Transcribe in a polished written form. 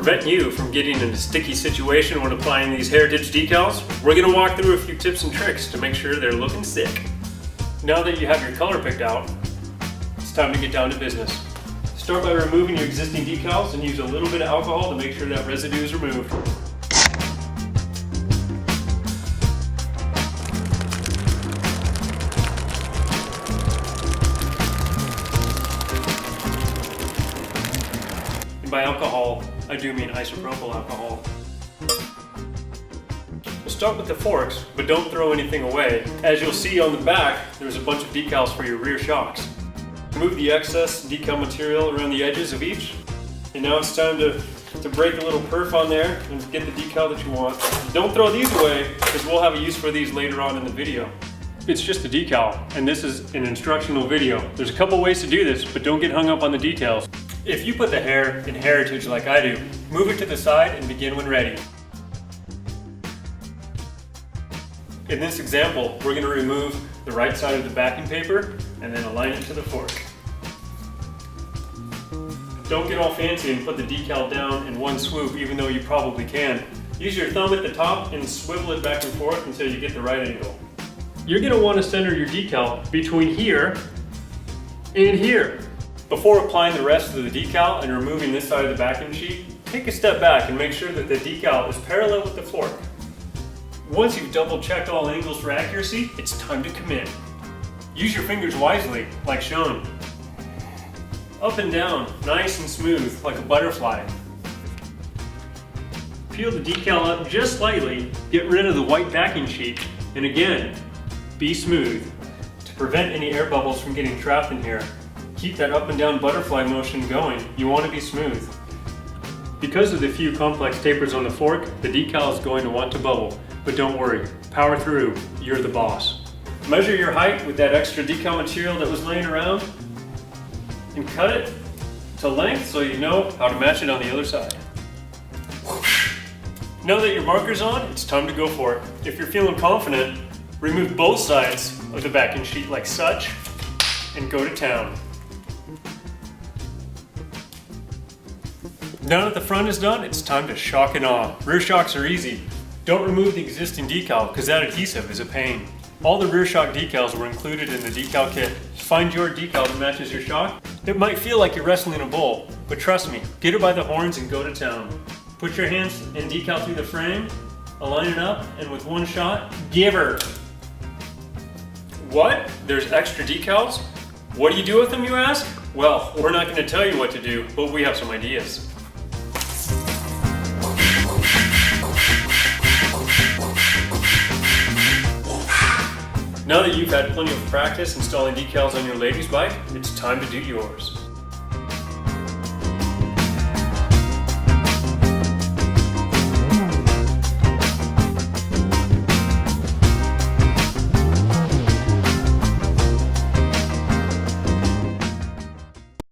prevent you from getting in a sticky situation when applying these heritage decals, we're going to walk through a few tips and tricks to make sure they're looking sick. Now that you have your color picked out, it's time to get down to business. Start by removing your existing decals and use a little bit of alcohol to make sure that residue is removed. And by alcohol, I do mean isopropyl alcohol. We'll start with the forks, but don't throw anything away. As you'll see on the back, there's a bunch of decals for your rear shocks. Remove the excess decal material around the edges of each. And now it's time to break a little perf on there and get the decal that you want. Don't throw these away, because we'll have a use for these later on in the video. It's just a decal, and this is an instructional video. There's a couple ways to do this, but don't get hung up on the details. If you put the hair in heritage like I do, move it to the side and begin when ready. In this example, we're going to remove the right side of the backing paper and then align it to the fork. Don't get all fancy and put the decal down in one swoop, even though you probably can. Use your thumb at the top and swivel it back and forth until you get the right angle. You're going to want to center your decal between here and here. Before applying the rest of the decal and removing this side of the backing sheet, take a step back and make sure that the decal is parallel with the fork. Once you've double checked all angles for accuracy, it's time to commit. Use your fingers wisely, like shown. Up and down, nice and smooth, like a butterfly. Peel the decal up just slightly, get rid of the white backing sheet, and again, be smooth. To prevent any air bubbles from getting trapped in here, keep that up and down butterfly motion going. You want to be smooth. Because of the few complex tapers on the fork, the decal is going to want to bubble. But don't worry, power through, you're the boss. Measure your height with that extra decal material that was laying around and cut it to length so you know how to match it on the other side. Now that your marker's on, it's time to go for it. If you're feeling confident, remove both sides of the backing sheet like such and go to town. Now that the front is done, it's time to shock and awe. Rear shocks are easy. Don't remove the existing decal, because that adhesive is a pain. All the rear shock decals were included in the decal kit. Find your decal that matches your shock. It might feel like you're wrestling a bull, but trust me, get her by the horns and go to town. Put your hands and decal through the frame, align it up, and with one shot, give her. What? There's extra decals? What do you do with them, you ask? Well, we're not going to tell you what to do, but we have some ideas. Now that you've had plenty of practice installing decals on your lady's bike, it's time to do yours.